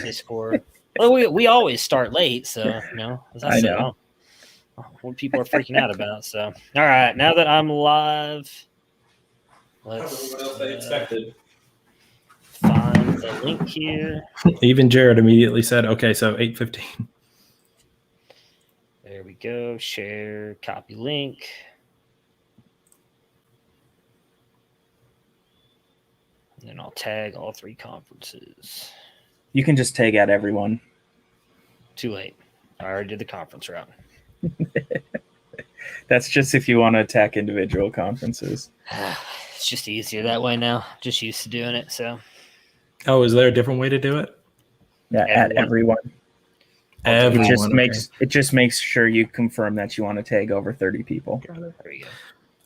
Discord. Well, we always start late, so as I said, know. What people are freaking out about. So, all right, now that I'm live, let's expected. find the link here. Even Jared immediately said, "Okay, so 8:15." There we go. Share, copy link. And then I'll tag all 3 conferences. You can just tag out everyone. Too late. I already did the conference route. That's just if you want to attack individual conferences. It's just easier that way now. Just used to doing it. So. Oh, is there a different way to do it? Yeah, at everyone. Everyone. It just makes sure you confirm that you want to tag over 30 people. There we go.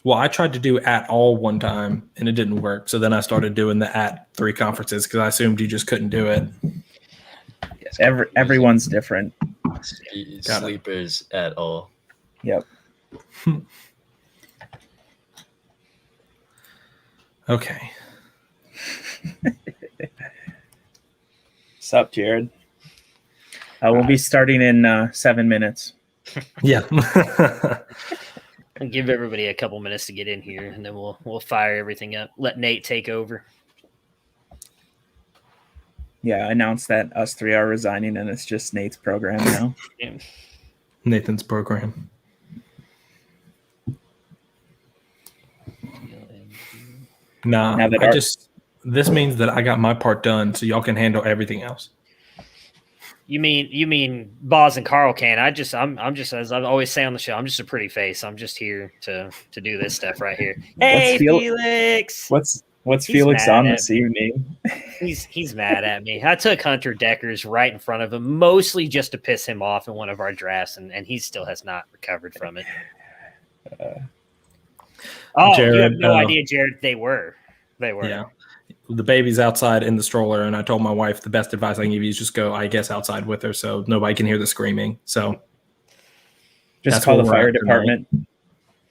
Well, I tried to do at all one time and it didn't work. So then I started doing the at 3 conferences because I assumed you just couldn't do it. Yes, everyone's different. Sleepers at all. Yep. Okay. What's up, Jared? We'll be starting in 7 minutes. Yeah. And give everybody a couple minutes to get in here, and then we'll fire everything up. Let Nate take over. Yeah, I announced that us 3 are resigning, and it's just Nate's program now. Yeah. Nathan's program. Nah, this means that I got my part done, so y'all can handle everything else. You mean Boz and Carl can? I'm just as I always say on the show, I'm just a pretty face. I'm just here to do this stuff right here. Hey, Felix. What's Felix on this evening? He's mad at me. I took Hunter Deckers right in front of him, mostly just to piss him off in one of our drafts, and he still has not recovered from it. Jared, you have no idea, Jared. They were. Yeah. The baby's outside in the stroller, and I told my wife the best advice I can give you is just go, I guess, outside with her so nobody can hear the screaming. So just call the fire department.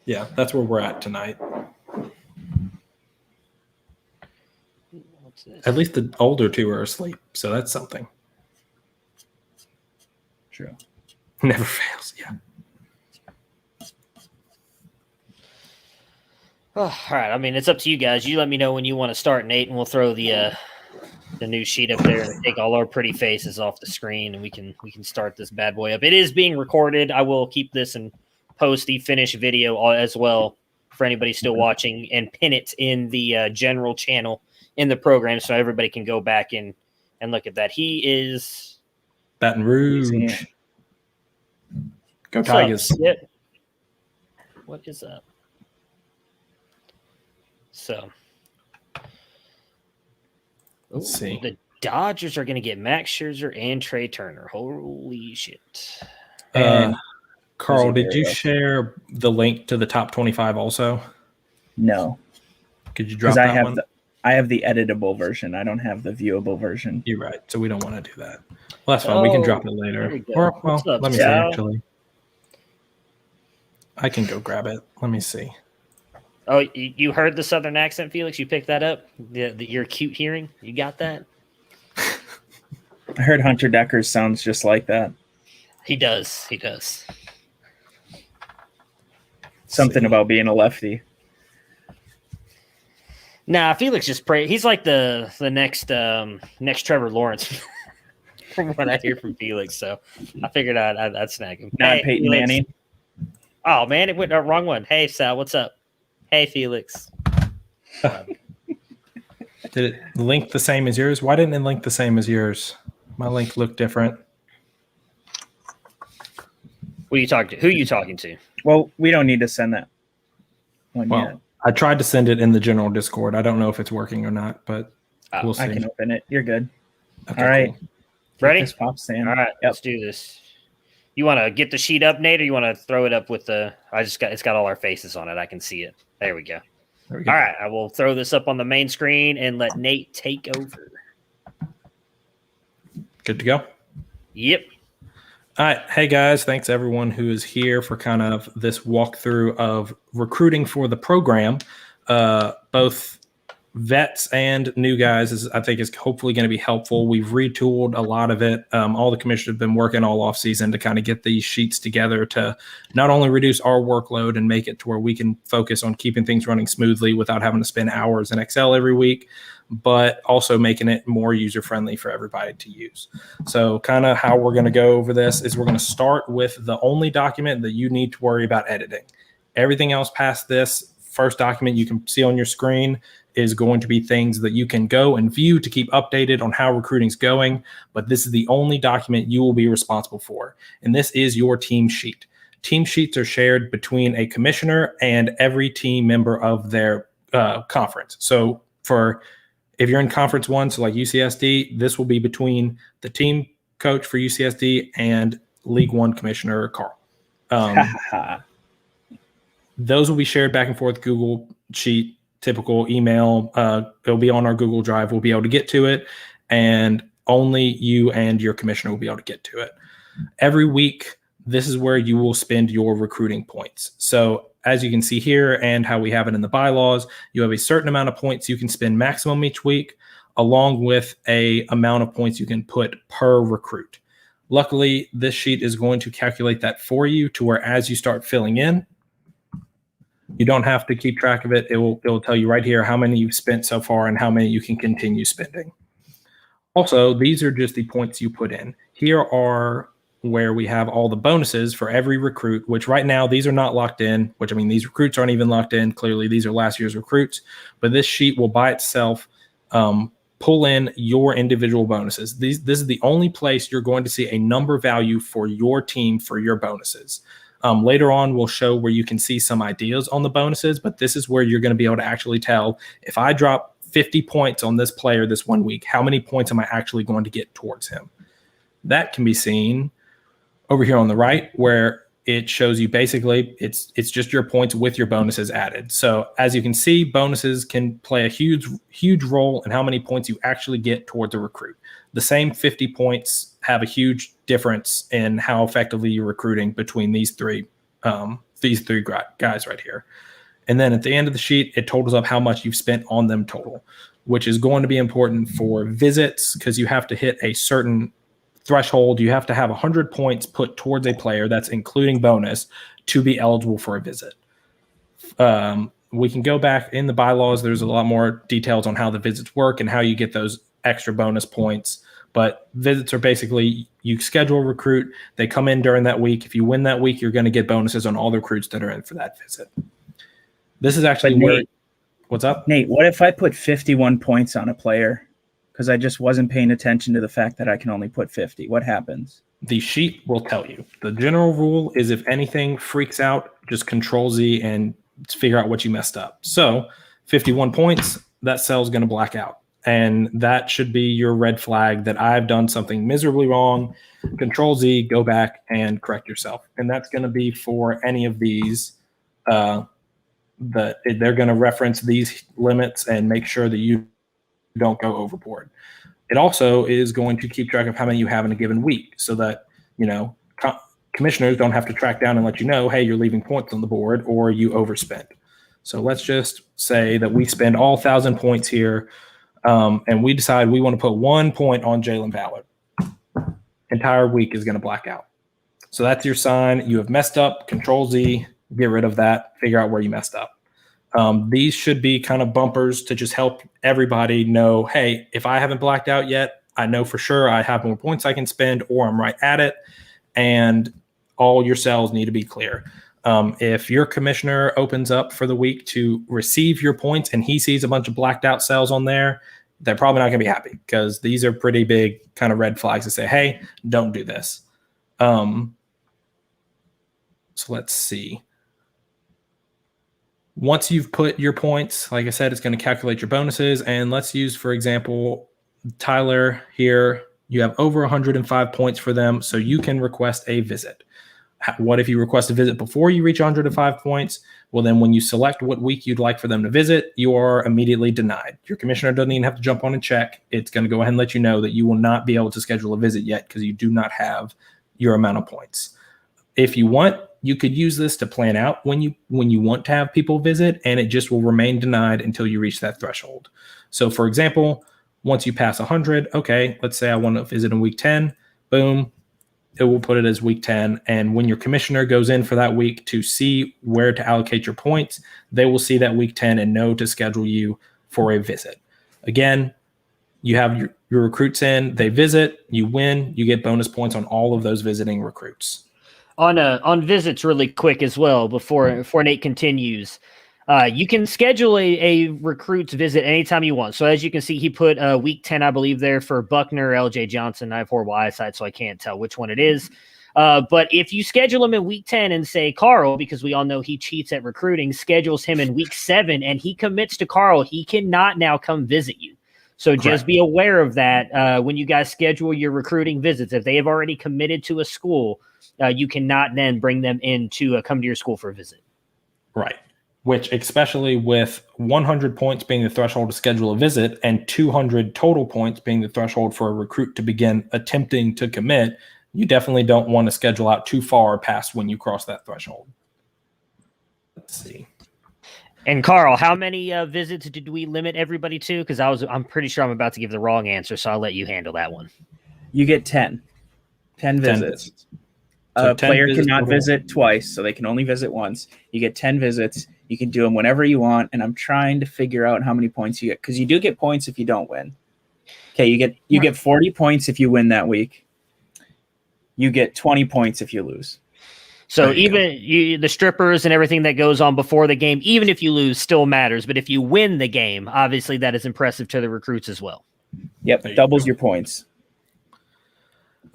Yeah, that's where we're at tonight. At least the older 2 are asleep, so that's something. True. Never fails, yeah. Oh, all right. I mean, it's up to you guys. You let me know when you want to start, Nate, and we'll throw the new sheet up there and take all our pretty faces off the screen, and we can start this bad boy up. It is being recorded. I will keep this and post the finished video as well for anybody still watching, and pin it in the general channel in the program so everybody can go back and look at that. He is Baton Rouge. Go Tigers. Yep. What is up? So, let's see. The Dodgers are going to get Max Scherzer and Trey Turner. Holy shit. Carl, did you share the link to the top 25 also? No. Could you drop that one? I have the editable version. I don't have the viewable version. You're right. So we don't want to do that. Well, that's fine. We can drop it later. Or, well, let me see, actually. I can go grab it. Let me see. Oh, you heard the Southern accent, Felix? You picked that up? Your cute hearing? You got that? I heard Hunter Deckers sounds just like that. He does. He does. Something about being a lefty. Nah, Felix just pray. He's like the next Trevor Lawrence, from what I hear from Felix. So I figured I'd snag him. Not Peyton Felix. Manning. Oh man, it went wrong one. Hey Sal, what's up? Hey Felix. Did it link the same as yours? Why didn't it link the same as yours? My link looked different. What are you talking to? Who are you talking to? Well, we don't need to send that one yet. I tried to send it in the general Discord. I don't know if it's working or not, but we'll see. I can open it. You're good. Okay, all right. Cool. Ready? All right, let's do this. You want to get the sheet up, Nate, or you want to throw it up with the? It's got all our faces on it. I can see it. There we go. All right, I will throw this up on the main screen and let Nate take over. Good to go? Yep. All right. Hey, guys. Thanks, everyone who is here for kind of this walkthrough of recruiting for the program. Both vets and new guys I think is hopefully going to be helpful. We've retooled a lot of it. All the commissioners have been working all off season to kind of get these sheets together to not only reduce our workload and make it to where we can focus on keeping things running smoothly without having to spend hours in Excel every week, but also making it more user friendly for everybody to use. So kind of how we're going to go over this is we're going to start with the only document that you need to worry about editing. Everything else past this first document you can see on your screen is going to be things that you can go and view to keep updated on how recruiting's going. But this is the only document you will be responsible for. And this is your team sheet. Team sheets are shared between a commissioner and every team member of their conference. So if you're in conference 1, so like UCSD, this will be between the team coach for UCSD and League One commissioner Carl. Those will be shared back and forth Google Sheet, typical email. It'll be on our Google Drive. We'll be able to get to it, and only you and your commissioner will be able to get to it. Every week, this is where you will spend your recruiting points. So as you can see here and how we have it in the bylaws, you have a certain amount of points you can spend maximum each week, along with a amount of points you can put per recruit. Luckily, this sheet is going to calculate that for you to where as you start filling in, you don't have to keep track of it. It will tell you right here how many you've spent so far and how many you can continue spending. Also, these are just the points you put in. Here are where we have all the bonuses for every recruit, which right now these are not locked in, which I mean, these recruits aren't even locked in. Clearly, these are last year's recruits, but this sheet will by itself pull in your individual bonuses. This is the only place you're going to see a number value for your team for your bonuses. Later on, we'll show where you can see some ideas on the bonuses, but this is where you're going to be able to actually tell if I drop 50 points on this player this 1 week, how many points am I actually going to get towards him? That can be seen over here on the right, where it shows you basically it's just your points with your bonuses added. So as you can see, bonuses can play a huge role in how many points you actually get towards a recruit. The same 50 points have a huge difference in how effectively you're recruiting between these three guys right here. And then at the end of the sheet, it totals up how much you've spent on them total, which is going to be important for visits because you have to hit a certain threshold. You have to have 100 points put towards a player, that's including bonus, to be eligible for a visit. We can go back in the bylaws. There's a lot more details on how the visits work and how you get those extra bonus points. But visits are basically you schedule a recruit. They come in during that week. If you win that week, you're going to get bonuses on all the recruits that are in for that visit. This is actually Nate, what's up? Nate, what if I put 51 points on a player because I just wasn't paying attention to the fact that I can only put 50? What happens? The sheet will tell you. The general rule is if anything freaks out, just Control-Z and figure out what you messed up. So 51 points, that cell's going to black out. And that should be your red flag that I've done something miserably wrong. Control-Z, go back and correct yourself. And that's going to be for any of these. They're going to reference these limits and make sure that you don't go overboard. It also is going to keep track of how many you have in a given week so that, commissioners don't have to track down and let you know, hey, you're leaving points on the board or you overspent. So let's just say that we spend all 1,000 points here. And we decide we want to put 1 point on Jalen Ballard. Entire week is going to black out. So that's your sign. You have messed up. Control-Z, get rid of that. Figure out where you messed up. These should be kind of bumpers to just help everybody know, hey, if I haven't blacked out yet, I know for sure I have more points I can spend or I'm right at it. And all your cells need to be clear. If your commissioner opens up for the week to receive your points and he sees a bunch of blacked out cells on there, they're probably not going to be happy because these are pretty big kind of red flags to say, hey, don't do this. So let's see. Once you've put your points, like I said, it's going to calculate your bonuses. And let's use, for example, Tyler here. You have over 105 points for them, so you can request a visit. What if you request a visit before you reach 105 points? Well, then when you select what week you'd like for them to visit, you are immediately denied. Your commissioner doesn't even have to jump on and check. It's going to go ahead and let you know that you will not be able to schedule a visit yet because you do not have your amount of points. If you want, you could use this to plan out when you want to have people visit, and it just will remain denied until you reach that threshold. So for example, once you pass 100, okay, let's say I want to visit in week 10, boom, it will put it as week 10. And when your commissioner goes in for that week to see where to allocate your points, they will see that week 10 and know to schedule you for a visit. Again, you have your recruits in, they visit, you win, you get bonus points on all of those visiting recruits. On visits really quick as well, before Nate continues, you can schedule a recruit's visit anytime you want. So as you can see, he put week 10, I believe, there for Buckner, LJ Johnson. I have horrible eyesight, so I can't tell which one it is. But if you schedule him in week 10 and say Carl, because we all know he cheats at recruiting, schedules him in week 7 and he commits to Carl, he cannot now come visit you. So just be aware of that when you guys schedule your recruiting visits. If they have already committed to a school, you cannot then bring them in to come to your school for a visit. Right. Which, especially with 100 points being the threshold to schedule a visit and 200 total points being the threshold for a recruit to begin attempting to commit, you definitely don't want to schedule out too far past when you cross that threshold. Let's see. And Carl, how many visits did we limit everybody to? Because I'm pretty sure I'm about to give the wrong answer, so I'll let you handle that one. You get 10. 10 visits. So A player visits cannot total. visit twice, so they can only visit once. You get 10 visits. You can do them whenever you want, and I'm trying to figure out how many points you get, because you do get points if you don't win. Okay, you get 40 points if you win that week. You get 20 points if you lose. So even the strippers and everything that goes on before the game, even if you lose, still matters. But if you win the game, obviously that is impressive to the recruits as well. Yep, doubles your points.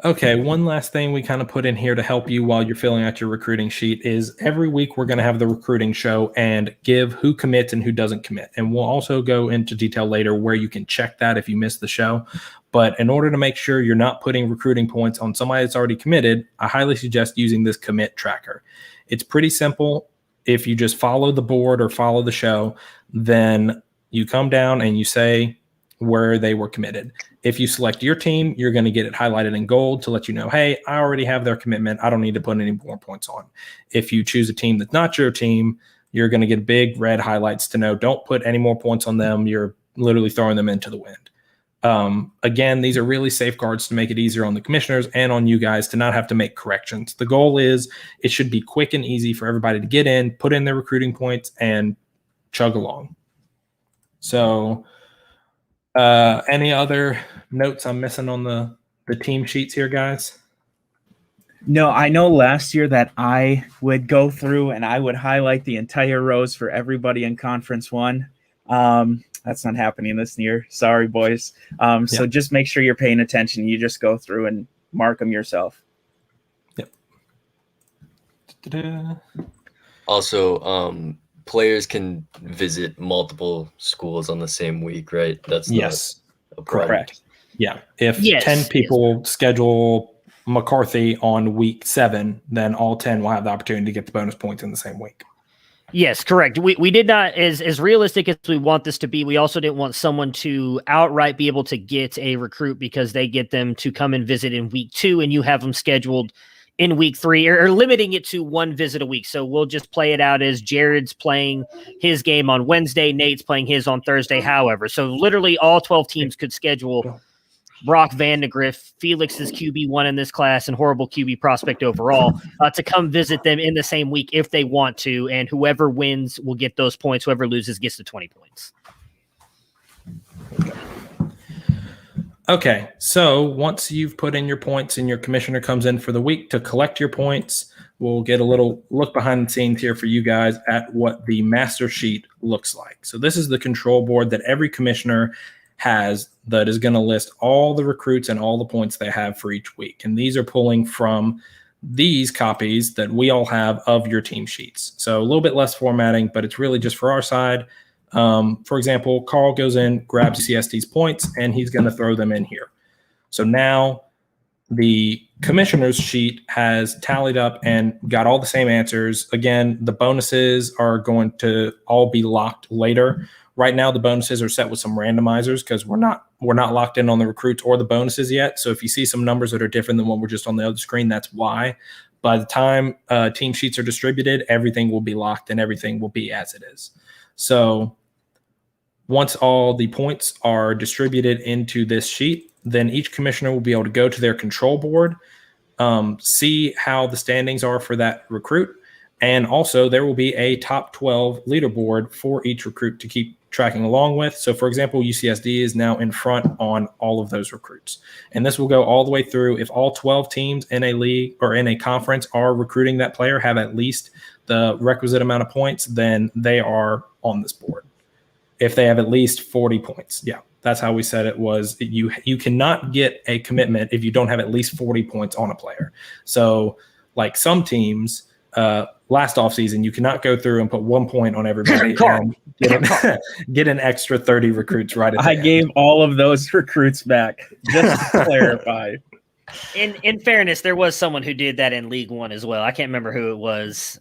Okay, one last thing we kind of put in here to help you while you're filling out your recruiting sheet is every week we're going to have the recruiting show and give who commits and who doesn't commit. And we'll also go into detail later where you can check that if you missed the show. But in order to make sure you're not putting recruiting points on somebody that's already committed, I highly suggest using this commit tracker. It's pretty simple. If you just follow the board or follow the show, then you come down and you say where they were committed. If you select your team, you're going to get it highlighted in gold to let you know, hey, I already have their commitment. I don't need to put any more points on. If you choose a team that's not your team, you're going to get big red highlights to know don't put any more points on them. You're literally throwing them into the wind. Again, these are really safeguards to make it easier on the commissioners and on you guys to not have to make corrections. The goal is it should be quick and easy for everybody to get in, put in their recruiting points, and chug along. So any other notes I'm missing on the team sheets here, guys? No, I know last year that I would go through and I would highlight the entire rows for everybody in Conference 1. That's not happening this year. Sorry, boys. So just make sure you're paying attention. You just go through and mark them yourself. Yep. Da-da. Also, players can visit multiple schools on the same week, right? That's Yes. not a problem. Correct. Yeah. If Yes. 10 people schedule McCarthy on week 7, then all 10 will have the opportunity to get the bonus points in the same week. Yes, correct. We did not, as realistic as we want this to be, we also didn't want someone to outright be able to get a recruit because they get them to come and visit in week 2 and you have them scheduled in week 3 or limiting it to one visit a week. So we'll just play it out as Jared's playing his game on Wednesday, Nate's playing his on Thursday, however. So literally all 12 teams could schedule Brock Vandegrift, Felix's QB1 in this class, and horrible QB prospect overall, to come visit them in the same week if they want to, and whoever wins will get those points. Whoever loses gets the 20 points. Okay, so once you've put in your points and your commissioner comes in for the week to collect your points, we'll get a little look behind the scenes here for you guys at what the master sheet looks like. So this is the control board that every commissioner has that is going to list all the recruits and all the points they have for each week. And these are pulling from these copies that we all have of your team sheets. So a little bit less formatting, but it's really just for our side. For example, Carl goes in, grabs CST's points, and he's going to throw them in here. So now the commissioner's sheet has tallied up and got all the same answers. Again, the bonuses are going to all be locked later. Right now, the bonuses are set with some randomizers because we're not locked in on the recruits or the bonuses yet. So if you see some numbers that are different than what we're just on the other screen, that's why. by the time team sheets are distributed, everything will be locked and everything will be as it is. So once all the points are distributed into this sheet, then each commissioner will be able to go to their control board, see how the standings are for that recruit. And also there will be a top 12 leaderboard for each recruit to keep tracking along with. So for example, UCSD is now in front on all of those recruits. And this will go all the way through. If all 12 teams in a league or in a conference are recruiting that player, have at least the requisite amount of points, then they are on this board. If they have at least 40 points. Yeah, that's how we said it was. You cannot get a commitment if you don't have at least 40 points on a player. So like some teams, last offseason, you cannot go through and put 1 point on everybody and get an extra 30 recruits right at the end. Gave all of those recruits back, just to clarify. In fairness, there was someone who did that in League One as well. I can't remember who it was.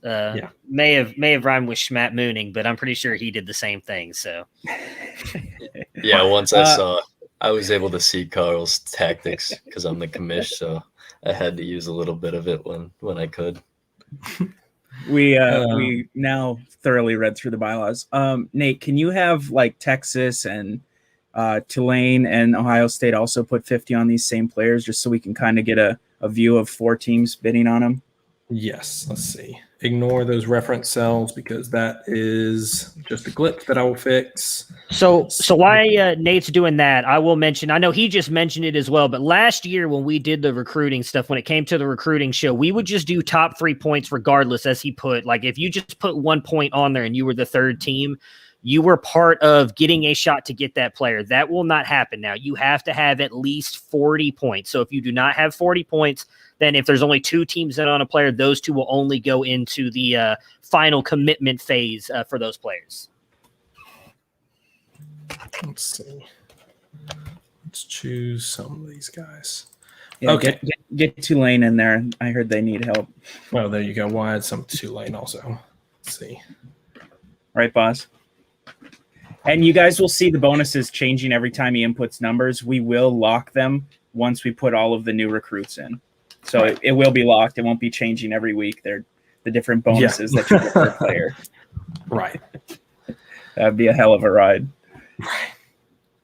May have rhymed with Schmatt Mooning, but I'm pretty sure he did the same thing. So, yeah, once I saw, I was able to see Carl's tactics because I'm the commish, so I had to use a little bit of it when I could. We now thoroughly read through the bylaws. Nate, can you have like Texas and Tulane and Ohio State also put 50 on these same players just so we can kind of get a view of 4 teams bidding on them? Yes, let's see. Ignore those reference cells because that is just a glitch that I will fix. So why Nate's doing that, I will mention, I know he just mentioned it as well, but last year when we did the recruiting stuff, when it came to the recruiting show, we would just do top 3 points regardless, as he put. Like if you just put 1 point on there and you were the third team, you were part of getting a shot to get that player. That will not happen now. You have to have at least 40 points. So if you do not have 40 points, then if there's only 2 teams in on a player, those 2 will only go into the final commitment phase for those players. Let's see. Let's choose some of these guys. Yeah, okay. Get Tulane in there. I heard they need help. Oh, there you go. We'll add some Tulane also. Let's see. Right, boss? And you guys will see the bonuses changing every time he inputs numbers. We will lock them once we put all of the new recruits in. So it will be locked. It won't be changing every week. They're the different bonuses that you get per player. Right. That'd be a hell of a ride. Right.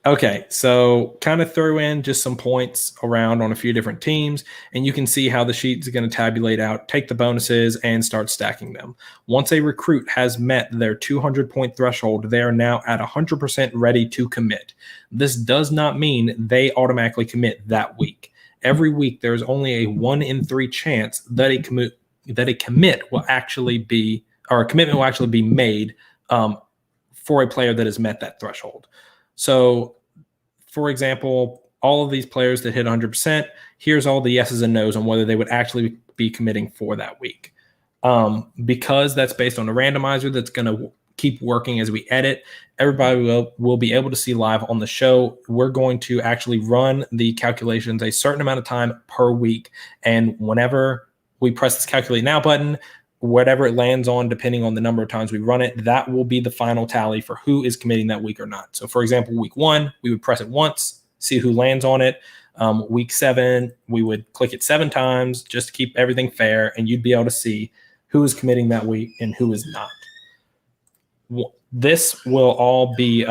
Okay, so kind of throw in just some points around on a few different teams, and you can see how the sheet is going to tabulate out, take the bonuses, and start stacking them. Once a recruit has met their 200-point threshold, they are now at 100% ready to commit. This does not mean they automatically commit that week. Every week, there is only a 1 in 3 chance that a commitment will actually be made for a player that has met that threshold. So, for example, all of these players that hit 100%, here's all the yeses and nos on whether they would actually be committing for that week. Because that's based on a randomizer that's going to keep working as we edit, everybody will be able to see live on the show. We're going to actually run the calculations a certain amount of time per week. And whenever we press this calculate now button, whatever it lands on, depending on the number of times we run it, that will be the final tally for who is committing that week or not. So for example, week 1, we would press it once, see who lands on it. Week 7, we would click it 7 times just to keep everything fair, and you'd be able to see who is committing that week and who is not. This will all be,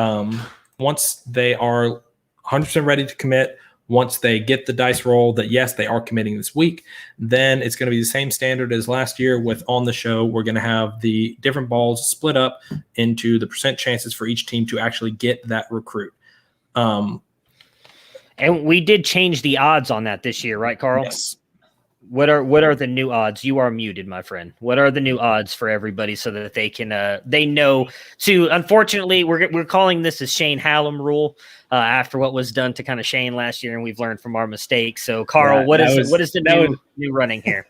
once they are 100% ready to commit, once they get the dice roll that, yes, they are committing this week, then it's going to be the same standard as last year with on the show. We're going to have the different balls split up into the percent chances for each team to actually get that recruit. And we did change the odds on that this year, right, Carl? Yes. What are the new odds? You are muted, my friend. What are the new odds for everybody so that they can they know to? Unfortunately, we're calling this a Shane Hallam rule after what was done to kind of Shane last year, and we've learned from our mistakes. So, Carl, what is the new running here?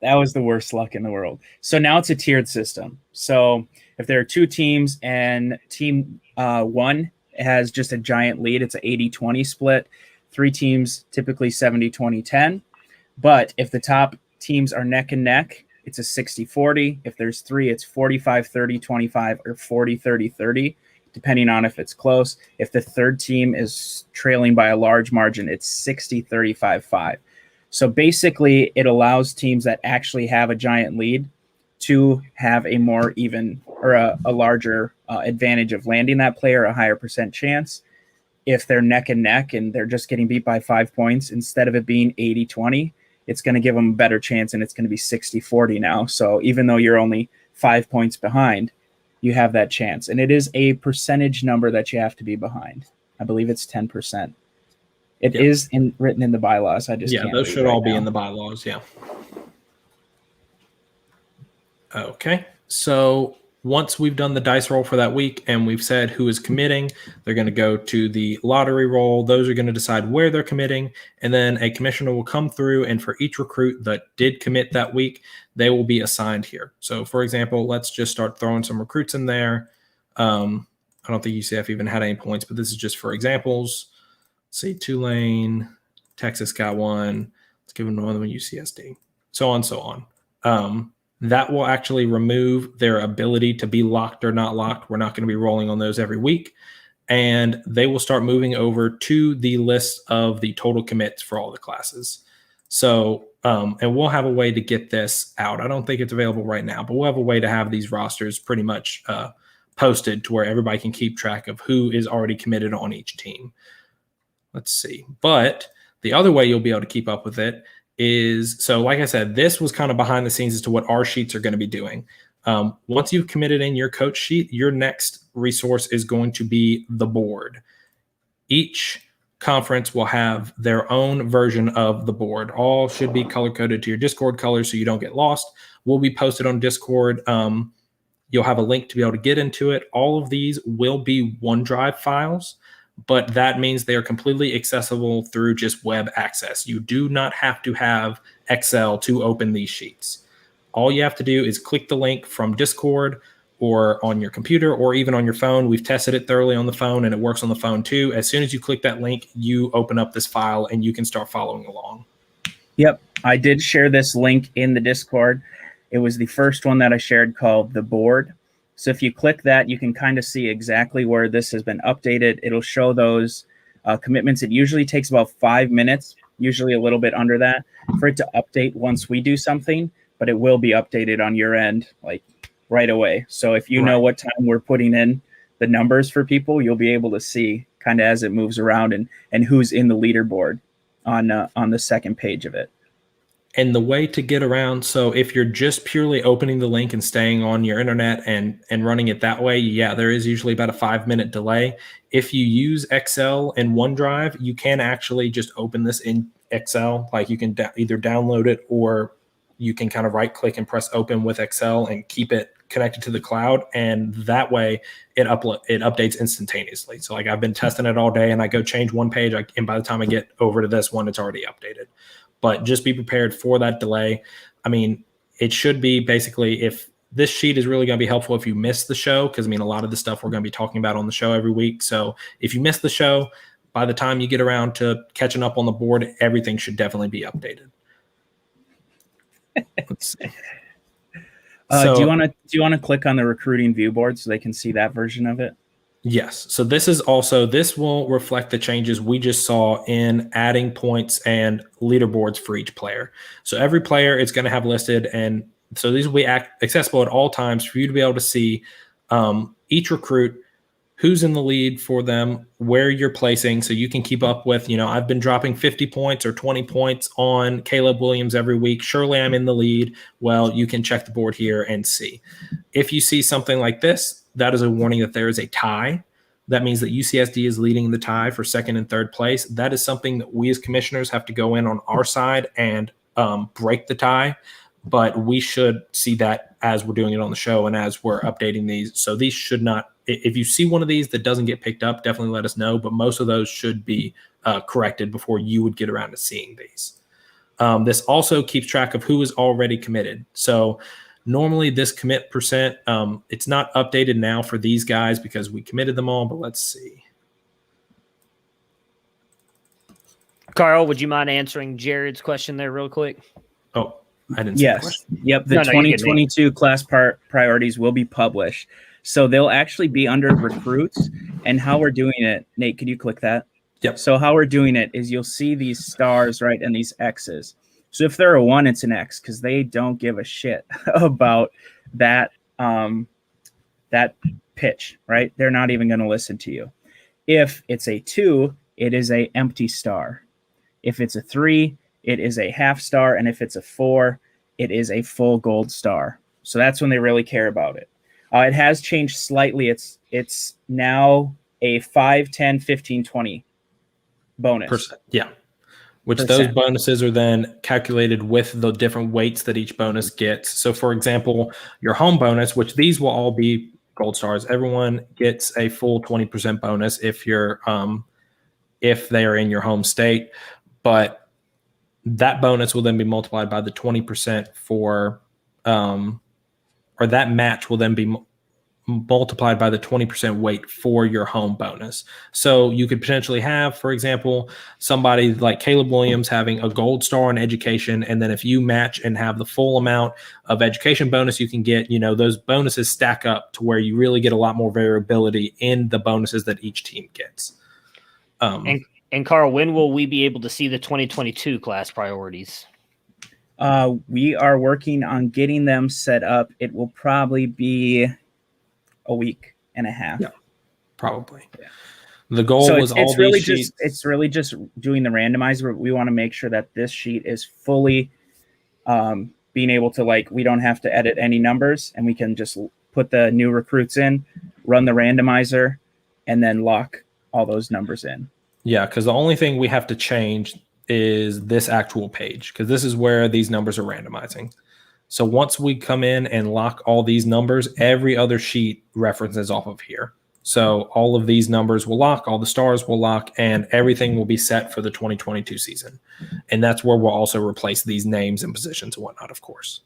That was the worst luck in the world. So now it's a tiered system. So if there are 2 teams and team 1 has just a giant lead, it's an 80-20 split. 3 teams typically 70-20-10. But if the top teams are neck and neck, it's a 60-40. If there's 3, it's 45-30-25 or 40-30-30, depending on if it's close. If the third team is trailing by a large margin, it's 60-35-5. So basically, it allows teams that actually have a giant lead to have a more even or a larger advantage of landing that player, a higher percent chance. If they're neck and neck and they're just getting beat by 5 points, instead of it being 80-20, it's going to give them a better chance, and it's going to be 60-40 now. So even though you're only 5 points behind, you have that chance. And it is a percentage number that you have to be behind. I believe it's 10%. It is written in the bylaws. I just can't those should right all be now. in the bylaws. Yeah. Okay. So once we've done the dice roll for that week and we've said who is committing, they're going to go to the lottery roll. Those are going to decide where they're committing. And then a commissioner will come through, and for each recruit that did commit that week, they will be assigned here. So for example, let's just start throwing some recruits in there. I don't think UCF even had any points, but this is just for examples. Let's see, Tulane, Texas got one. Let's give them another one, UCSD, so on, so on. That will actually remove their ability to be locked or not locked. We're not going to be rolling on those every week. And they will start moving over to the list of the total commits for all the classes. So, and we'll have a way to get this out. I don't think it's available right now, but we'll have a way to have these rosters pretty much posted to where everybody can keep track of who is already committed on each team. Let's see. But the other way you'll be able to keep up with it is, so like I said, this was kind of behind the scenes as to what our sheets are going to be doing. Once you've committed in your coach sheet, your next resource is going to be the board. Each conference will have their own version of the board. All should be color-coded to your Discord colors so you don't get lost. Will be posted on Discord. You'll have a link to be able to get into it. All of these will be OneDrive files, but that means they are completely accessible through just web access. You do not have to have Excel to open these sheets. All you have to do is click the link from Discord or on your computer or even on your phone. We've tested it thoroughly on the phone, and it works on the phone too. As soon as you click that link, you open up this file and you can start following along. Yep, I did share this link in the Discord. It was the first one that I shared called The Board. So if you click that, you can kind of see exactly where this has been updated. It'll show those commitments. It usually takes about 5 minutes, usually a little bit under that, for it to update once we do something, but it will be updated on your end like right away. So if you know what time we're putting in the numbers for people, you'll be able to see kind of as it moves around and who's in the leaderboard on the second page of it. And the way to get around, so if you're just purely opening the link and staying on your internet and running it that way, yeah, there is usually about a 5-minute delay. If you use Excel and OneDrive, you can actually just open this in Excel. Like you can either download it or you can kind of right click and press open with Excel and keep it connected to the cloud. And that way it updates instantaneously. So like I've been testing it all day and I go change one page and by the time I get over to this one, it's already updated. But just be prepared for that delay. I mean, it should be basically, if this sheet is really going to be helpful if you miss the show, because I mean, a lot of the stuff we're going to be talking about on the show every week. So if you miss the show, by the time you get around to catching up on the board, everything should definitely be updated. Let's see. Do you want to click on the recruiting view board so they can see that version of it? Yes. So this will reflect the changes we just saw in adding points and leaderboards for each player. So every player is going to have listed, and so these will be accessible at all times for you to be able to see each recruit, who's in the lead for them, where you're placing, so you can keep up with, I've been dropping 50 points or 20 points on Caleb Williams every week. Surely I'm in the lead. Well, you can check the board here and see. If you see something like this, that is a warning that there is a tie. That means that UCSD is leading the tie for second and third place. That is something that we as commissioners have to go in on our side and break the tie. But we should see that as we're doing it on the show and as we're updating these. So these should not, if you see one of these that doesn't get picked up, definitely let us know. But most of those should be corrected before you would get around to seeing these. This also keeps track of who is already committed. So normally this commit percent, it's not updated now for these guys because we committed them all, but let's see. Carl, would you mind answering Jared's question there real quick? Oh, I didn't see the question. Yep. The 2022 class priorities will be published. So they'll actually be under recruits, and how we're doing it. Nate, could you click that? Yep. So how we're doing it is you'll see these stars, right, and these X's. So if they're a 1, it's an X because they don't give a shit about that that pitch, right? They're not even going to listen to you. If it's a 2, it is a empty star. If it's a 3, it is a half star, and if it's a 4, it is a full gold star. So that's when they really care about it. It has changed slightly. It's now a 5, 10, 15, 20 bonus. Yeah. Which those bonuses are then calculated with the different weights that each bonus gets. So, for example, your home bonus, which these will all be gold stars, everyone gets a full 20% bonus if you're if they are in your home state. But that bonus will then be multiplied by the 20% for, or that match will then be multiplied by the 20% weight for your home bonus. So you could potentially have, for example, somebody like Caleb Williams having a gold star in education. And then if you match and have the full amount of education bonus you can get, you know, those bonuses stack up to where you really get a lot more variability in the bonuses that each team gets. And Carl, when will we be able to see the 2022 class priorities? We are working on getting them set up. It will probably be a week and a half. Yeah, probably. Yeah. The goal was it's really just doing the randomizer. We want to make sure that this sheet is fully being able to, like, we don't have to edit any numbers, and we can just put the new recruits in, run the randomizer, and then lock all those numbers in. Yeah, because the only thing we have to change is this actual page, because this is where these numbers are randomizing. So once we come in and lock all these numbers, every other sheet references off of here. So all of these numbers will lock, all the stars will lock, and everything will be set for the 2022 season. And that's where we'll also replace these names and positions and whatnot, of course.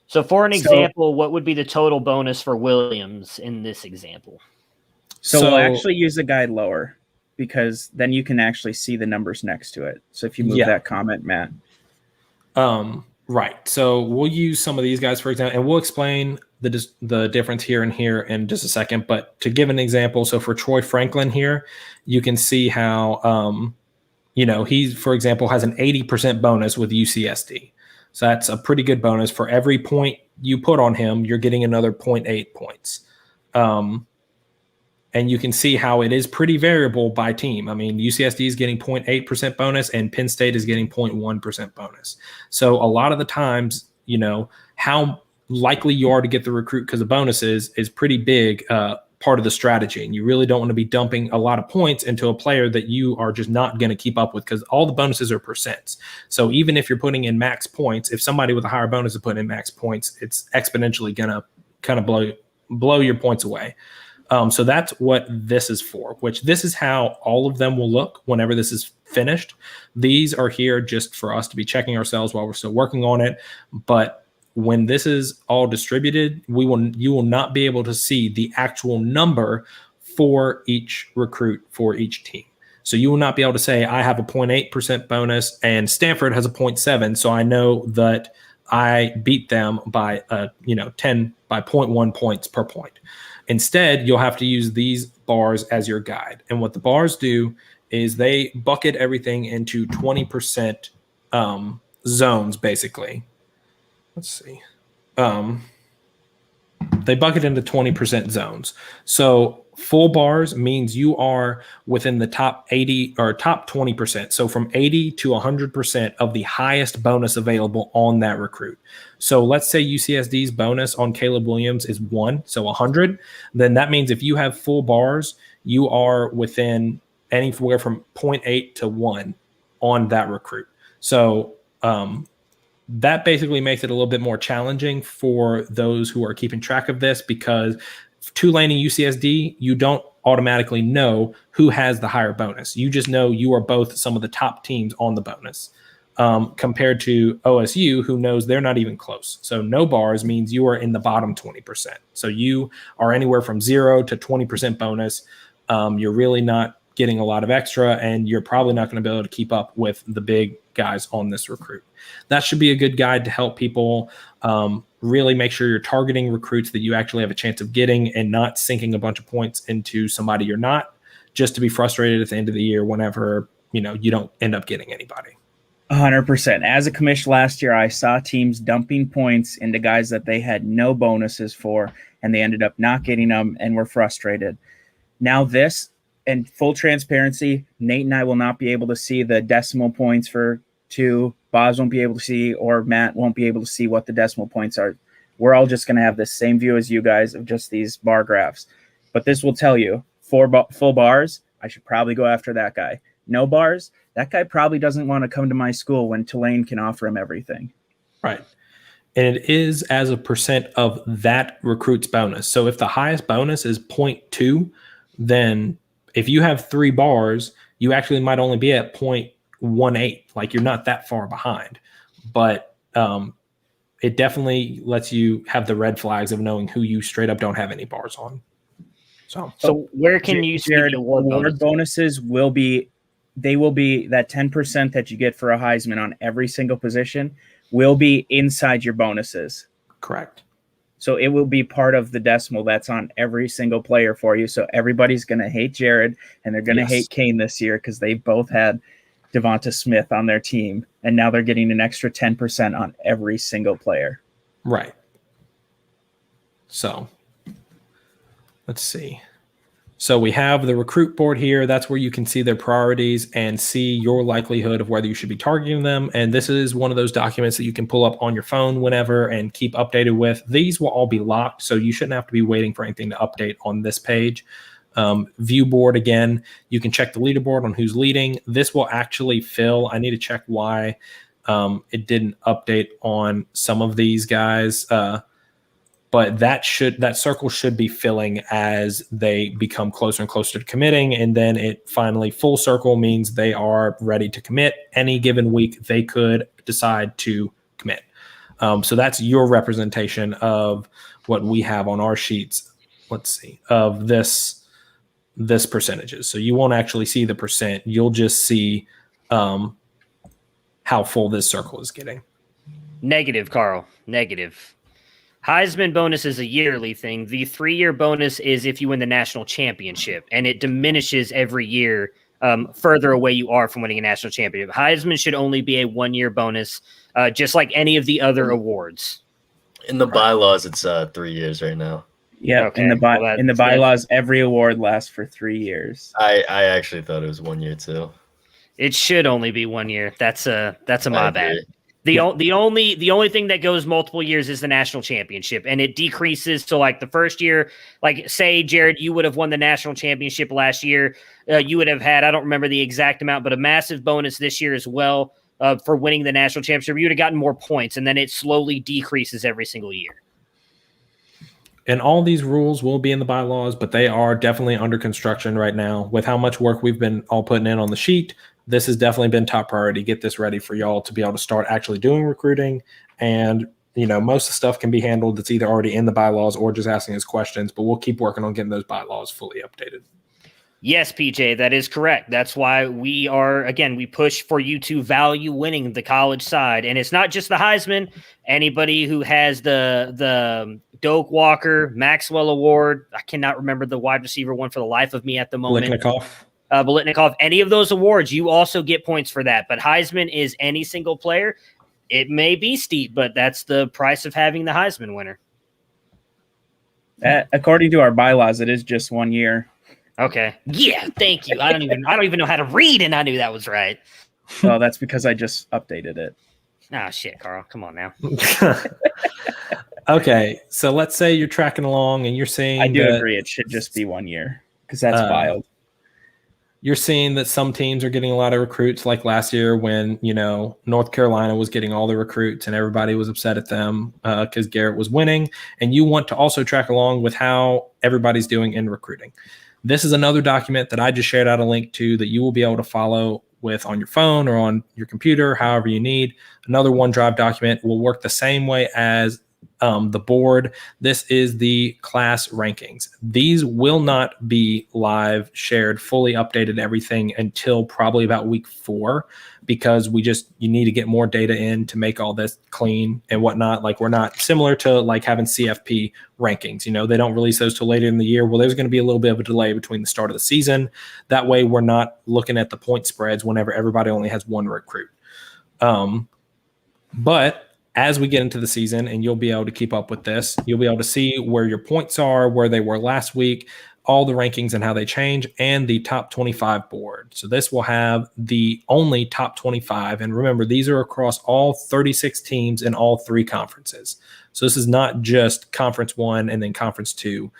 So for an example, what would be the total bonus for Williams in this example? So we'll actually use the guide lower, because then you can actually see the numbers next to it. So if you move that comment, Matt. Right. So we'll use some of these guys, for example, and we'll explain the difference here and here in just a second. But to give an example, so for Troy Franklin here, you can see how, he, for example, has an 80% bonus with UCSD. So that's a pretty good bonus. For every point you put on him, you're getting another 0.8 points. And you can see how it is pretty variable by team. I mean, UCSD is getting 0.8% bonus and Penn State is getting 0.1% bonus. So a lot of the times, how likely you are to get the recruit because of bonuses is pretty big part of the strategy. And you really don't want to be dumping a lot of points into a player that you are just not going to keep up with, because all the bonuses are percents. So even if you're putting in max points, if somebody with a higher bonus is putting in max points, it's exponentially going to kind of blow your points away. So that's what this is for, which this is how all of them will look whenever this is finished. These are here just for us to be checking ourselves while we're still working on it. But when this is all distributed, you will not be able to see the actual number for each recruit for each team. So you will not be able to say, I have a 0.8% bonus and Stanford has a 0.7. So I know that I beat them by 0.1 points per point. Instead, you'll have to use these bars as your guide. And what the bars do is they bucket everything into 20% zones, basically. Let's see. They bucket into 20% zones. So full bars means you are within the top 80 or top 20%. So from 80 to 100% of the highest bonus available on that recruit. So let's say UCSD's bonus on Caleb Williams is 1, so 100. Then that means if you have full bars, you are within anywhere from 0.8 to 1 on that recruit. So that basically makes it a little bit more challenging for those who are keeping track of this, because Tulane and UCSD, you don't automatically know who has the higher bonus. You just know you are both some of the top teams on the bonus, compared to OSU, who knows they're not even close. So no bars means you are in the bottom 20%. So you are anywhere from 0 to 20% bonus. You're really not getting a lot of extra, and you're probably not going to be able to keep up with the big guys on this recruit. That should be a good guide to help people really make sure you're targeting recruits that you actually have a chance of getting, and not sinking a bunch of points into somebody you're not just to be frustrated at the end of the year whenever, you don't end up getting anybody. 100%. As a commish last year, I saw teams dumping points into guys that they had no bonuses for, and they ended up not getting them and were frustrated. Now this, and full transparency, Nate and I will not be able to see the decimal points for 2. Boz won't be able to see, or Matt won't be able to see what the decimal points are. We're all just going to have the same view as you guys of just these bar graphs. But this will tell you, 4 full bars, I should probably go after that guy. No bars, that guy probably doesn't want to come to my school when Tulane can offer him everything. Right. And it is as a percent of that recruit's bonus. So if the highest bonus is 0.2, then if you have 3 bars, you actually might only be at 0.18. Like, you're not that far behind. But it definitely lets you have the red flags of knowing who you straight up don't have any bars on. So where can you see Jared, the award bonuses will be that 10% that you get for a Heisman on every single position will be inside your bonuses. Correct. So it will be part of the decimal that's on every single player for you. So everybody's going to hate Jared and they're going to hate Kane this year because they both had Devonta Smith on their team, and now they're getting an extra 10% on every single player. Right. So let's see. So we have the recruit board here. That's where you can see their priorities and see your likelihood of whether you should be targeting them. And this is one of those documents that you can pull up on your phone whenever and keep updated with. These will all be locked, so you shouldn't have to be waiting for anything to update on this page. View board, again, you can check the leaderboard on who's leading. This will actually fill. I need to check why it didn't update on some of these guys. But that circle should be filling as they become closer and closer to committing. And then it finally, full circle means they are ready to commit. Any given week, they could decide to commit. So that's your representation of what we have on our sheets. Let's see, of this percentages. So you won't actually see the percent. You'll just see how full this circle is getting. Negative, Carl. Negative. Heisman bonus is a yearly thing. The 3-year bonus is if you win the national championship, and it diminishes every year further away you are from winning a national championship. Heisman should only be a 1-year bonus, just like any of the other awards. In the bylaws, it's 3 years right now. Yeah, Okay. in the bylaws, every award lasts for 3 years. I actually thought it was 1 year too. It should only be 1 year. That's a I my bad. agree. The only thing that goes multiple years is the national championship, and it decreases to like the first year. Like, say, Jared, you would have won the national championship last year. You would have had, I don't remember the exact amount, but a massive bonus this year as well for winning the national championship. You would have gotten more points, and then it slowly decreases every single year. And all these rules will be in the bylaws, but they are definitely under construction right now. With how much work we've been all putting in on the sheet, this has definitely been top priority. Get this ready for y'all to be able to start actually doing recruiting. And, most of the stuff can be handled that's either already in the bylaws or just asking us questions, but we'll keep working on getting those bylaws fully updated. Yes, PJ, that is correct. That's why we push for you to value winning the college side. And it's not just the Heisman. Anybody who has the Doak Walker, Maxwell Award, I cannot remember the wide receiver one for the life of me at the moment. Biletnikoff, any of those awards, you also get points for that. But Heisman is any single player. It may be steep, but that's the price of having the Heisman winner. According to our bylaws, it is just 1 year. Okay. Yeah, thank you. I don't even know how to read, and I knew that was right. Well, that's because I just updated it. Ah, shit, Carl. Come on now. Okay, so let's say you're tracking along and you're seeing. I do agree. It should just be 1 year because that's wild. You're seeing that some teams are getting a lot of recruits, like last year when, North Carolina was getting all the recruits and everybody was upset at them because Garrett was winning. And you want to also track along with how everybody's doing in recruiting. This is another document that I just shared out a link to that you will be able to follow with on your phone or on your computer, however you need. Another OneDrive document will work the same way as the board. This is the class rankings. These will not be live, shared, fully updated everything until probably about week 4. because you need to get more data in to make all this clean and whatnot. Like, we're not similar to like having CFP rankings. They don't release those till later in the year. Well, there's going to be a little bit of a delay between the start of the season. That way we're not looking at the point spreads whenever everybody only has one recruit. But as we get into the season, and you'll be able to keep up with this, you'll be able to see where your points are, where they were last week, all the rankings and how they change, and the top 25 board. So this will have the only top 25. And remember, these are across all 36 teams in all 3 conferences. So this is not just Conference 1 and then Conference 2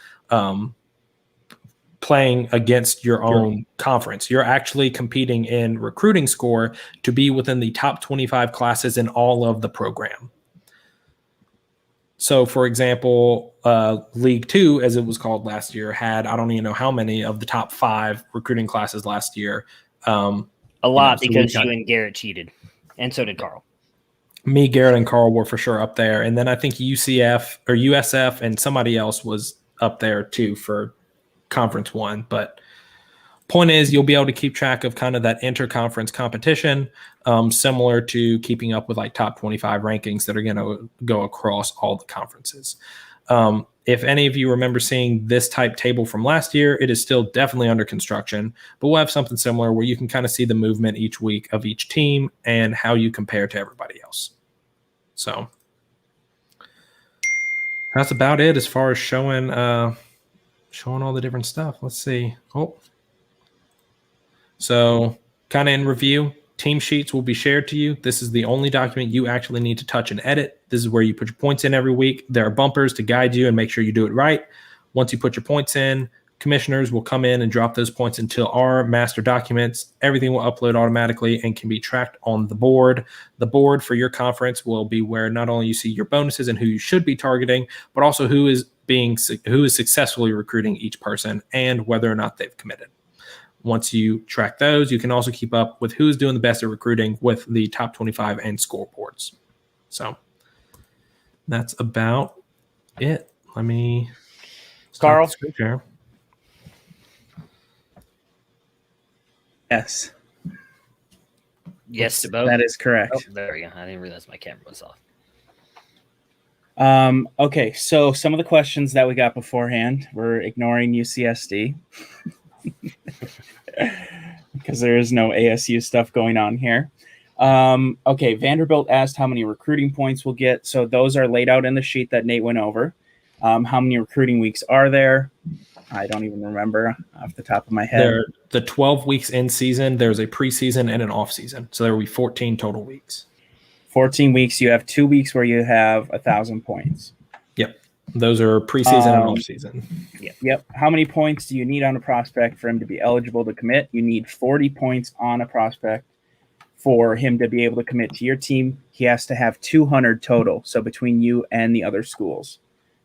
playing against your own conference. You're actually competing in recruiting score to be within the top 25 classes in all of the program. So, for example, League 2, as it was called last year, had, I don't even know how many of the top 5 recruiting classes last year. A lot, because you and Garrett cheated, and so did Carl. Me, Garrett, and Carl were for sure up there. And then I think USF and somebody else was up there too for Conference 1. But point is, you'll be able to keep track of kind of that interconference competition, similar to keeping up with like top 25 rankings that are going to go across all the conferences. If any of you remember seeing this type table from last year, it is still definitely under construction, but we'll have something similar where you can kind of see the movement each week of each team and how you compare to everybody else. So that's about it as far as showing all the different stuff. Let's see. So kind of in review, team sheets will be shared to you. This is the only document you actually need to touch and edit. This is where you put your points in every week. There are bumpers to guide you and make sure you do it right. Once you put your points in, commissioners will come in and drop those points into our master documents. Everything will upload automatically and can be tracked on the board. The board for your conference will be where not only you see your bonuses and who you should be targeting, but also who is successfully recruiting each person and whether or not they've committed. Once you track those, you can also keep up with who's doing the best at recruiting with the top 25 and scoreboards. So that's about it. Let me Carl. Share. Yes. Yes to both. That is correct. Oh, there we go. I didn't realize my camera was off. Okay, so some of the questions that we got beforehand, we're ignoring UCSD because there is no ASU stuff going on here. Okay, Vanderbilt asked how many recruiting points we'll get. So those are laid out in the sheet that Nate went over. How many recruiting weeks are there? I don't even remember off the top of my head. There, the 12 weeks in season, there's a preseason and an off season. So there will be 14 total weeks. 14 weeks. You have 2 weeks where you have 1,000 points. Yep. Those are preseason and off season. Yep. How many points do you need on a prospect for him to be eligible to commit? You need 40 points on a prospect for him to be able to commit to your team. He has to have 200 total. So between you and the other schools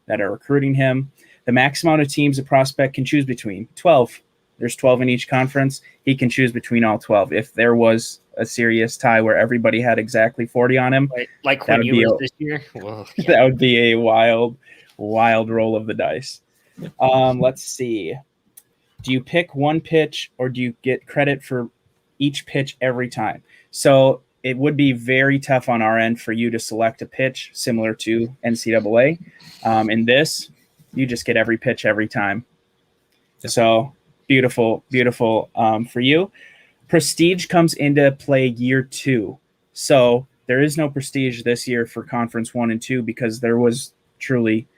that are recruiting him. The max amount of teams a prospect can choose between, 12. There's 12 in each conference. He can choose between all 12. If there was a serious tie where everybody had exactly 40 on him, like when you were this year, well, yeah. That would be a wild roll of the dice. Let's see. Do you pick one pitch or do you get credit for each pitch every time? So it would be very tough on our end for you to select a pitch similar to NCAA. In this, you just get every pitch every time. So beautiful for you. Prestige comes into play year 2. So there is no prestige this year for Conference 1 and 2 because there was truly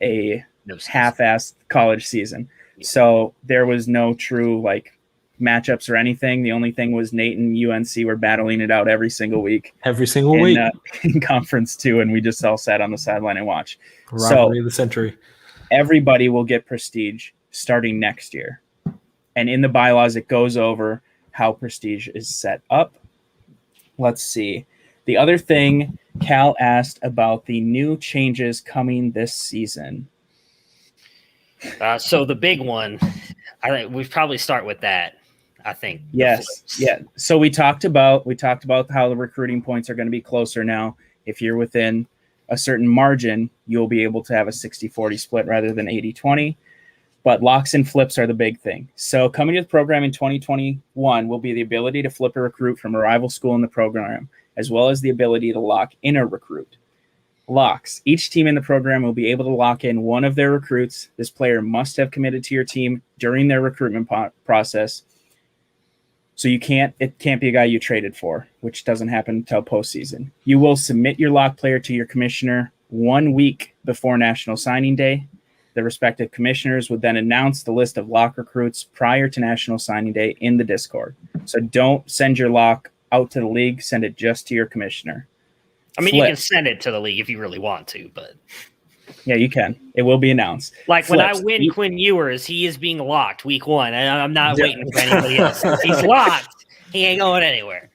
a half-assed college season. Yeah. So there was no true matchups or anything. The only thing was Nate and UNC were battling it out every single week. In Conference 2, and we just all sat on the sideline and watched. Rivalry of the century. Everybody will get prestige starting next year. And in the bylaws, it goes over how prestige is set up. Let's see. The other thing, Cal asked about the new changes coming this season. So the big one, I think we probably start with that. I think. Yes. Yeah. So we talked about how the recruiting points are going to be closer now. If you're within a certain margin, you'll be able to have a 60-40 split rather than 80-20. But locks and flips are the big thing. So coming to the program in 2021 will be the ability to flip a recruit from a rival school in the program, as well as the ability to lock in a recruit. Locks. Each team in the program will be able to lock in one of their recruits. This player must have committed to your team during their recruitment process. So it can't be a guy you traded for, which doesn't happen until postseason. You will submit your lock player to your commissioner 1 week before National Signing Day. The respective commissioners would then announce the list of lock recruits prior to National Signing Day in the Discord. So don't send your lock out to the league. Send it just to your commissioner. I mean, you can send it to the league if you really want to, but yeah, you can. It will be announced. Like when I win Quinn Ewers, he is being locked week 1, and I'm not waiting for anybody else. He's locked. He ain't going anywhere.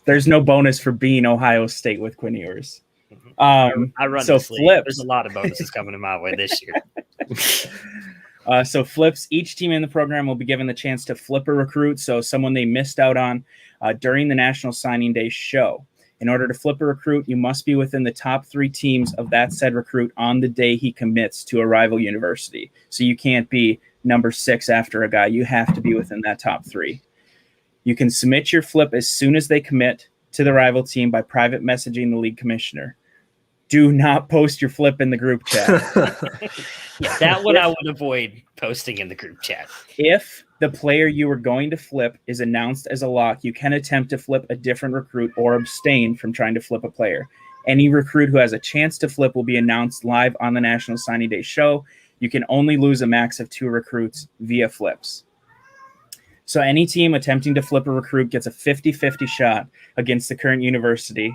There's no bonus for being Ohio State with Quinn Ewers. I run so this league. flips. There's a lot of bonuses coming in my way this year. So flips, each team in the program will be given the chance to flip a recruit, so someone they missed out on during the National Signing Day show. In order to flip a recruit, you must be within the top 3 teams of that said recruit on the day he commits to a rival university. So you can't be number 6 after a guy. You have to be within that top 3. You can submit your flip as soon as they commit to the rival team by private messaging the league commissioner. Do not post your flip in the group chat. Yeah, that one I would avoid posting in the group chat. If the player you are going to flip is announced as a lock, you can attempt to flip a different recruit or abstain from trying to flip a player. Any recruit who has a chance to flip will be announced live on the National Signing Day show. You can only lose a max of 2 recruits via flips. So any team attempting to flip a recruit gets a 50-50 shot against the current university.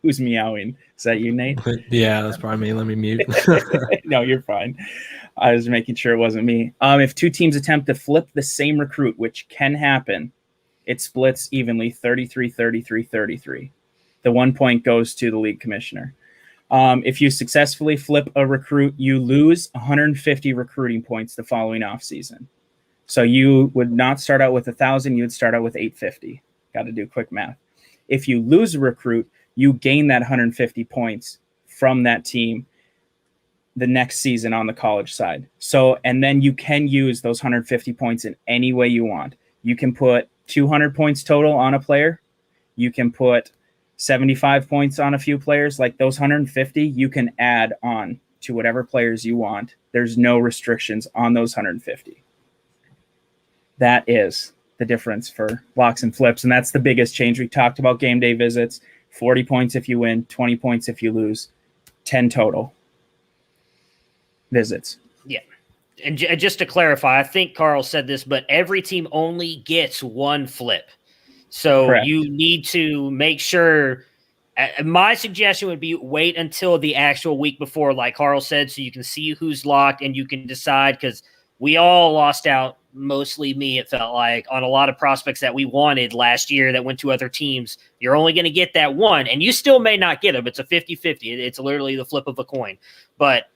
Who's meowing? Is that you, Nate? Yeah, that's probably me. Let me mute. No, you're fine. I was making sure it wasn't me. If 2 teams attempt to flip the same recruit, which can happen, it splits evenly 33-33-33. The 1 point goes to the league commissioner. If you successfully flip a recruit, you lose 150 recruiting points the following offseason. So you would not start out with 1,000. You would start out with 850. Got to do quick math. If you lose a recruit, you gain that 150 points from that team the next season on the college side. So, and then you can use those 150 points in any way you want. You can put 200 points total on a player. You can put 75 points on a few players. Like those 150, you can add on to whatever players you want. There's no restrictions on those 150. That is the difference for locks and flips. And that's the biggest change. We talked about game day visits. 40 points if you win, 20 points if you lose, 10 total visits. Yeah. And just to clarify, I think Carl said this, but every team only gets 1 flip. So Correct. You need to make sure. My suggestion would be wait until the actual week before, like Carl said, so you can see who's locked and you can decide, because we all lost out, mostly me, it felt like, on a lot of prospects that we wanted last year that went to other teams. You're only going to get that 1, and you still may not get them. It's a 50-50. It's literally the flip of a coin. But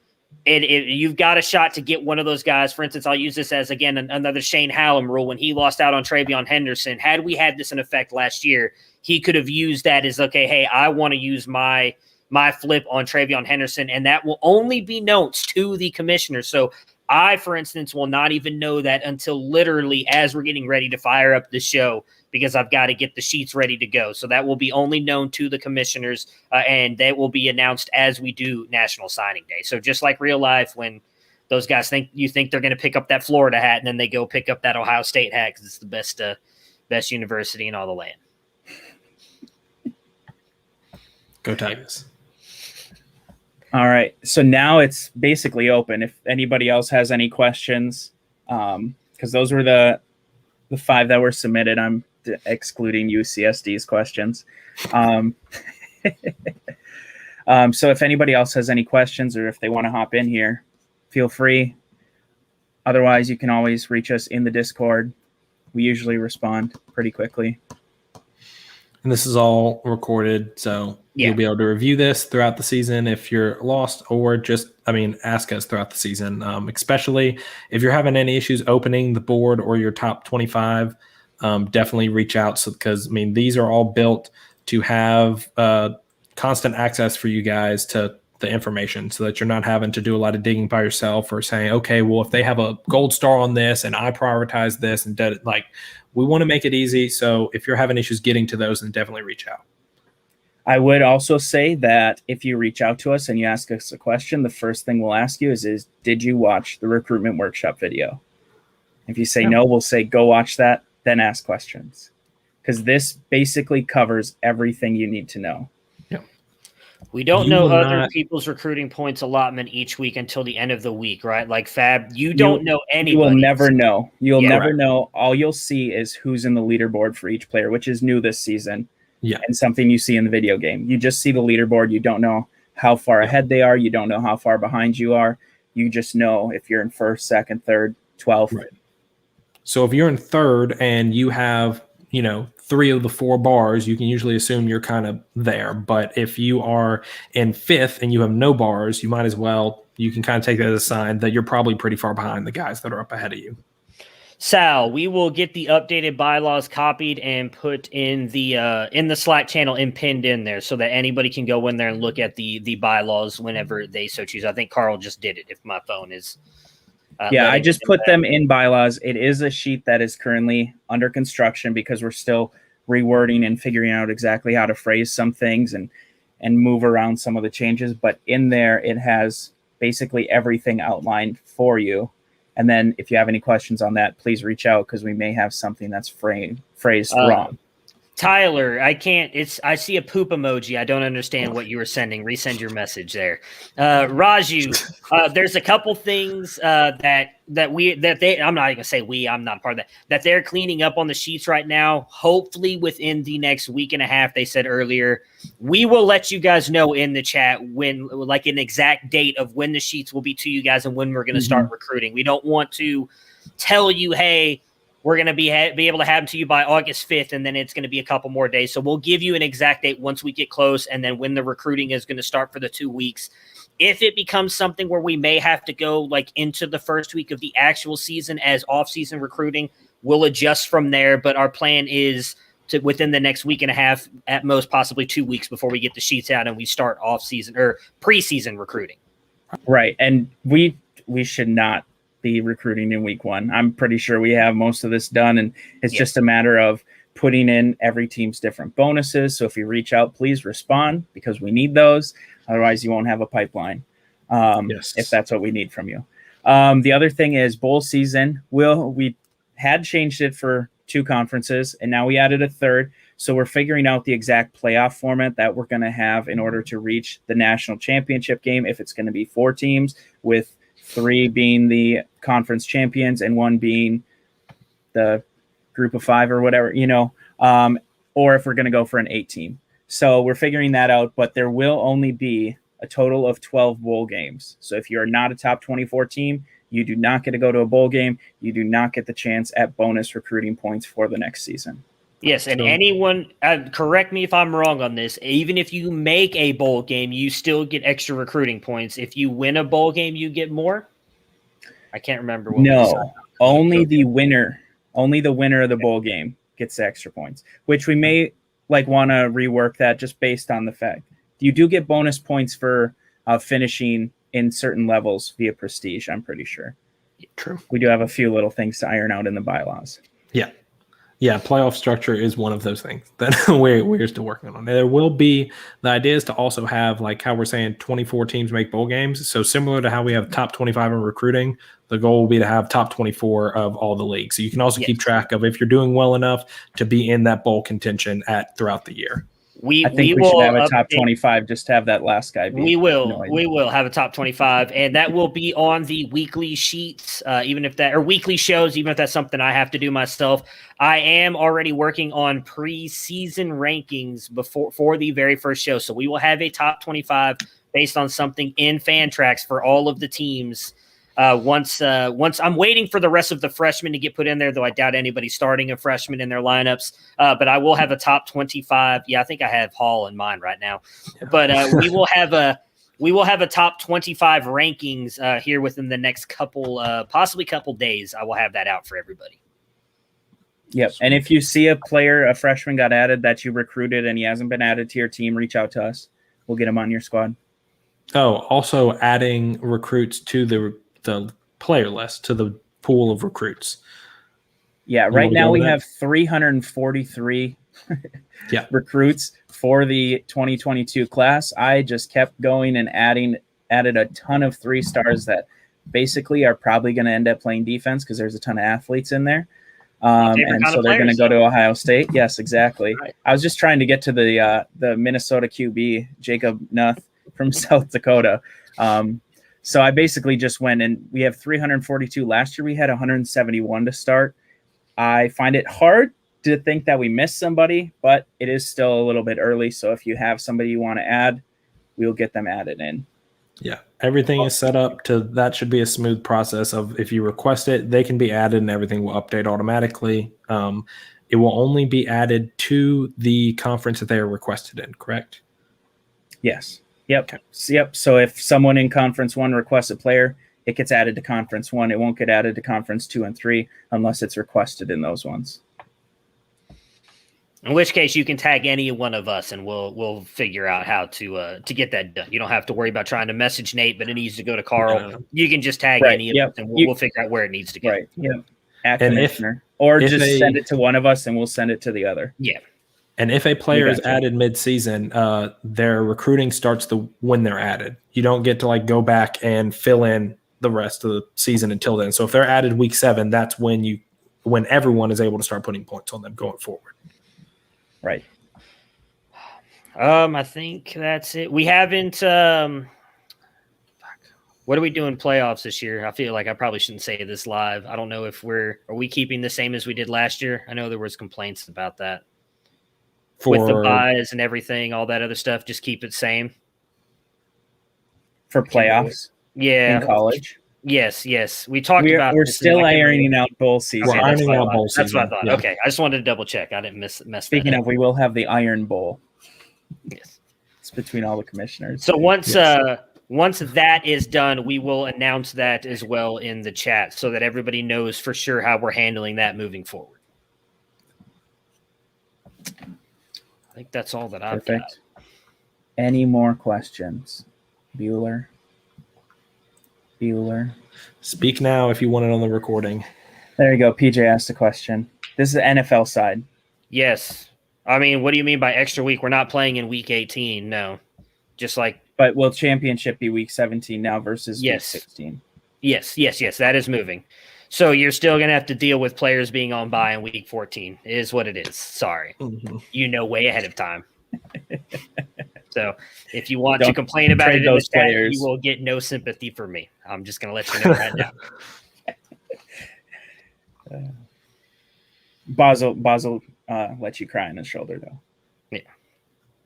you've got a shot to get one of those guys. For instance, I'll use this as, again, another Shane Hallam rule. When he lost out on TreVeyon Henderson, had we had this in effect last year, he could have used that as, okay, hey, I want to use my flip on TreVeyon Henderson, and that will only be known to the commissioner. So I, for instance, will not even know that until literally as we're getting ready to fire up the show, because I've got to get the sheets ready to go. So that will be only known to the commissioners, and that will be announced as we do National Signing Day. So just like real life, when those guys think they're going to pick up that Florida hat, and then they go pick up that Ohio State hat because it's the best university in all the land. Go Tigers. All right. So now it's basically open. If anybody else has any questions, because those were the 5 that were submitted. I'm excluding UCSD's questions. So if anybody else has any questions, or if they want to hop in here, feel free. Otherwise, you can always reach us in the Discord. We usually respond pretty quickly. And this is all recorded, so you'll be able to review this throughout the season if you're lost, or just, ask us throughout the season, especially if you're having any issues opening the board or your top 25, definitely reach out. Because these are all built to have constant access for you guys to the information so that you're not having to do a lot of digging by yourself or saying, okay, well, if they have a gold star on this and I prioritize this and did it, like, we want to make it easy. So if you're having issues getting to those, then definitely reach out. I would also say that if you reach out to us and you ask us a question, the first thing we'll ask you is did you watch the recruitment workshop video? If you say no, we'll say, go watch that, then ask questions. Because this basically covers everything you need to know. We don't know other people's recruiting points allotment each week until the end of the week, right? Like Fab, you don't know anybody. You will never know. You'll never know. All you'll see is who's in the leaderboard for each player, which is new this season. Yeah. And something you see in the video game. You just see the leaderboard. You don't know how far ahead they are. You don't know how far behind you are. You just know if you're in first, second, third, 12th. Right. So if you're in third and you have, 3 of the 4 bars, you can usually assume you're kind of there. But if you are in 5th and you have no bars, you might as well, you can kind of take that as a sign that you're probably pretty far behind the guys that are up ahead of you. Sal, we will get the updated bylaws copied and put in the Slack channel and pinned in there so that anybody can go in there and look at the bylaws whenever they so choose. I think Carl just did it if my phone is. I just put them in bylaws. It is a sheet that is currently under construction because we're still rewording and figuring out exactly how to phrase some things and move around some of the changes. But in there, it has basically everything outlined for you. And then if you have any questions on that, please reach out because we may have something that's phrased wrong. Tyler, I see a poop emoji. I don't understand what you were sending. Resend your message there. Raju, there's a couple things I'm not even gonna say I'm not part of that they're cleaning up on the sheets right now. Hopefully within the next week and a half, they said earlier. We will let you guys know in the chat when, like, an exact date of when the sheets will be to you guys and when we're going to start recruiting. We don't want to tell you, hey, we're going to be able to have them to you by August 5th, and then it's going to be a couple more days. So we'll give you an exact date once we get close, and then when the recruiting is going to start for the 2 weeks. If it becomes something where we may have to go like into the first week of the actual season as off-season recruiting, we'll adjust from there. But our plan is to within the next week and a half, at most possibly 2 weeks before we get the sheets out and we start off-season or preseason recruiting. Right, and we should not be recruiting in week 1. I'm pretty sure we have most of this done, and it's just a matter of putting in every team's different bonuses. So if you reach out, please respond because we need those. Otherwise, you won't have a pipeline if that's what we need from you. The other thing is bowl season. We had changed it for 2 conferences, and now we added a third. So we're figuring out the exact playoff format that we're going to have in order to reach the national championship game. If it's going to be 4 teams with 3 being the conference champions and 1 being the group of 5 or whatever, or if we're going to go for an 8 team. So we're figuring that out, but there will only be a total of 12 bowl games. So if you're not a top 24 team, you do not get to go to a bowl game. You do not get the chance at bonus recruiting points for the next season. Yes, and anyone, correct me if I'm wrong on this, even if you make a bowl game, you still get extra recruiting points. If you win a bowl game, you get more? I can't remember. Only the winner of the bowl game gets the extra points, which we may want to rework that just based on the fact you do get bonus points for finishing in certain levels via prestige, I'm pretty sure. True. We do have a few little things to iron out in the bylaws. Yeah, playoff structure is one of those things that we're still working on. There will be, the idea is to also have, like how we're saying, 24 teams make bowl games. So similar to how we have top 25 in recruiting, the goal will be to have top 24 of all the leagues. So you can also keep track of if you're doing well enough to be in that bowl contention throughout the year. I think we should have a top 25 just to have that last guy. We will have a top 25, and that will be on the weekly sheets, weekly shows, even if that's something I have to do myself. I am already working on preseason rankings for the very first show. So we will have a top 25 based on something in Fantrax for all of the teams. Once I'm waiting for the rest of the freshmen to get put in there, though I doubt anybody's starting a freshman in their lineups. But I will have a top 25. Yeah, I think I have Hall in mind right now. But we will have a top 25 rankings here within the next possibly couple days. I will have that out for everybody. Yep. And if you see a freshman got added that you recruited and he hasn't been added to your team, reach out to us. We'll get him on your squad. Oh, also adding recruits to the player list, to the pool of recruits. Yeah, You right wanna now go we with that? have 343 Yeah. recruits for the 2022 class. I just kept going and added a ton of 3-stars that basically are probably going to end up playing defense because there's a ton of athletes in there. favorite And kind so of they're going to players, go to Ohio State. Yes, exactly. Right. I was just trying to get to the Minnesota QB, Jacob Nuth from South Dakota. So I basically just went, and we have 342. Last year we had 171 to start. I find it hard to think that we missed somebody, but it is still a little bit early. So if you have somebody you want to add, we'll get them added in. Yeah, everything is set up to that should be a smooth process of if you request it, they can be added and everything will update automatically. It will only be added to the conference that they are requested in, correct? Yes. Yep. Okay. Yep. So if someone in Conference 1 requests a player, it gets added to Conference 1. It won't get added to Conference 2 and 3 unless it's requested in those ones. In which case, you can tag any one of us, and we'll figure out how to get that done. You don't have to worry about trying to message Nate, but it needs to go to Carl. Yeah. You can just tag Right, any of yep. us, and You- we'll figure out where it needs to go. Right. Yep. At And if- Commissioner. Or if just they- send it to one of us and we'll send it to the other. Yeah. And if a player is gotcha. added mid-season, their recruiting starts when they're added. You don't get to like go back and fill in the rest of the season until then. So if they're added week 7, that's when everyone is able to start putting points on them going forward. Right. I think that's it. We haven't. What are we doing playoffs this year? I feel like I probably shouldn't say this live. I don't know if are we keeping the same as we did last year? I know there was complaints about that with the buys and everything, all that other stuff. Just keep it same. For playoffs Yeah. in college. Yes. We talked about. We're this, still and I can't ironing remember. out bowl season. We're Okay, that's ironing what I out thought. bowl That's what I season, thought. yeah. Okay, I just wanted to double check. I didn't mess Speaking that of, we will have the Iron Bowl. Yes. It's between all the commissioners. So once Yes. once that is done, we will announce that as well in the chat so that everybody knows for sure how we're handling that moving forward. I think that's all that I've got. Perfect. Any more questions? Bueller. Speak now if you want it on the recording. There you go. PJ asked a question. This is the NFL side. Yes. I mean, what do you mean by extra week? We're not playing in week 18. No. Just like, But will championship be week 17 now versus Yes. week 16? yes, that is moving. So you're still going to have to deal with players being on bye in week 14. It is what it is. Sorry. You know way ahead of time. So if you want to Don't complain about trade it in the those chat, players. you will get no sympathy from me. I'm just going to let you know right now. Basel let you cry on his shoulder, though.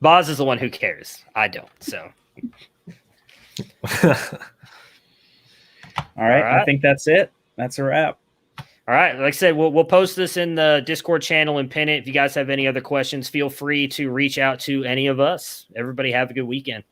Boz is the one who cares. I don't. So All right. I right. think that's it. That's a wrap. all right, like I said, we'll post this in the Discord channel and pin it. If you guys have any other questions, feel free to reach out to any of us. Everybody have a good weekend.